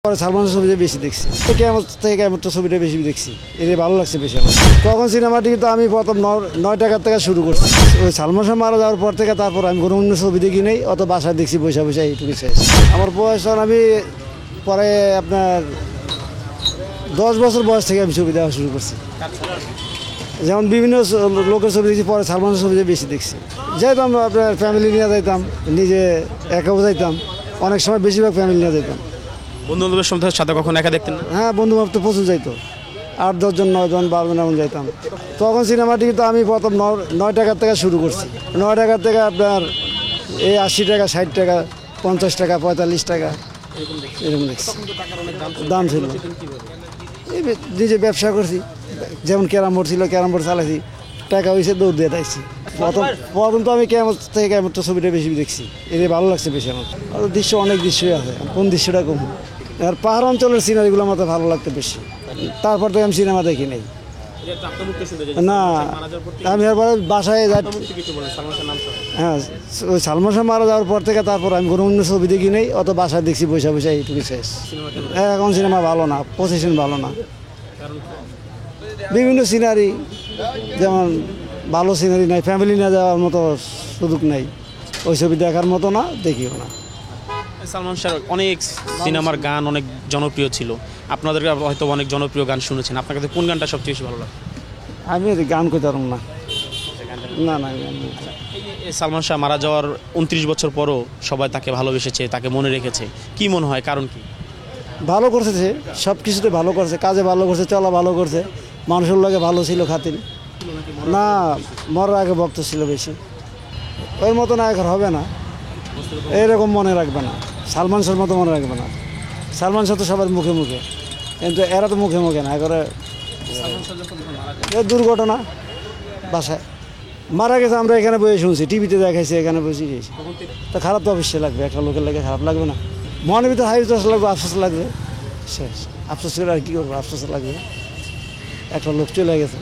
সালমান ছবিটা বেশি দেখছি, কেমন থেকে কেমন ছবিটা বেশি দেখছি, এটা ভালো লাগছে বেশি আমার। তখন সিনেমাটি তো আমি প্রথম 9 টাকার থেকে শুরু করছি। ওই সালমান শাহ মারা যাওয়ার পর থেকে তারপর আমি কোনো অন্য ছবি দেখি নেই, অত বাসায় দেখছি বসে বসে এইটুকু শেষ। আমার বয়স আমি পরে আপনার 10 বছর বয়স থেকে আমি ছবি দেওয়া শুরু করছি। যেমন বিভিন্ন লোকের ছবি দেখছি, পরে সালমানের ছবিটা বেশি দেখছি। যাইতাম আপনার ফ্যামিলি নিয়ে যাইতাম, নিজে একাও যাইতাম, অনেক সময় বেশিরভাগ ফ্যামিলি নিয়ে যাইতাম। বন্ধু বান্ধবের সাথে কখন একা দেখতেন না? হ্যাঁ, বন্ধু বান্ধব তো প্রচুর যাইতো, 8-10 জন 9 জন 12 জন এমন যাইতাম। তখন সিনেমাটি তো আমি প্রথম 9 টাকার থেকে শুরু করছি। 9 টাকার থেকে আপনার এই 80 টাকা, 60 টাকা, 50 টাকা, 45 টাকা এরকম দেখছি। দাম ছিল। এই নিজে ব্যবসা করছি, যেমন ক্যারাম বোর্ড ছিল, ক্যারাম বোর্ড চালাইছি, টাকা হয়েছে দৌড় দিয়ে দিয়েছি। প্রথম তো আমি কেমন থেকে কেমন ছবিটা বেশি দেখছি, এটা ভালো লাগছে বেশি আমার। আর দৃশ্য অনেক দৃশ্যই আছে, কোন দৃশ্যটা কম। আর পাহাড় অঞ্চলের সিনারিগুলো আমার ভালো লাগতো বেশি। তারপর থেকে আমি সিনেমা দেখি নাই। না, আমি এরপরে বাসায় যাই। হ্যাঁ, ওই সালমান শাহ মারা যাওয়ার পর থেকে তারপর আমি কোনো অন্য ছবি দেখি নেই, অত বাসায় দেখছি বসে বসে এইটুকু শেষ। এখন সিনেমা ভালো না, পজিশন ভালো না। বিভিন্ন সিনারি, যেমন ভালো সিনারি নাই, ফ্যামিলি না যাওয়ার মতো সুযোগ নাই, ওই ছবি দেখার মতো না, দেখিও না। সালমান শাহর অনেক সিনেমার গান অনেক জনপ্রিয় ছিল, আপনাদের হয়তো অনেক জনপ্রিয় গান শুনেছেন। আপনার কাছে কোন গানটা সবচেয়ে বেশি ভালো লাগে? আমি গান করতে পারব না, না না। সালমান শাহ মারা যাওয়ার 29 বছর পরও সবাই তাকে ভালোবেসেছে, তাকে মনে রেখেছে, কি মনে হয় কারণ কি? ভালো করছে, সব কিছুতে ভালো করছে, কাজে ভালো করছে, চলা ভালো করছে, মানুষের লাগে ভালো ছিল, খাতির না। মরার আগে ভক্ত ছিল বেশি, ওর মতো নায়ক হবে না, এরকম মনে রাখবে না, সালমান শাহর মতো মনে রাখবে না। সালমান শাহ তো সবার মুখে মুখে, কিন্তু এরা তো মুখে মুখে না করে। দুর্ঘটনা, বাসায় মারা গেছে, আমরা এখানে বসে শুনছি, টিভিতে দেখাইছি, এখানে বসে গেছি। তো খারাপ তো অবশ্যই লাগবে, একটা লোকের লাগে খারাপ লাগবে না? মনের ভিতরে হাইজস লাগবে, আফসোস লাগবে, শেষ। আফসোস করে আর কী করবো, আফসোস লাগবে, একটা লোক চলে গেছে।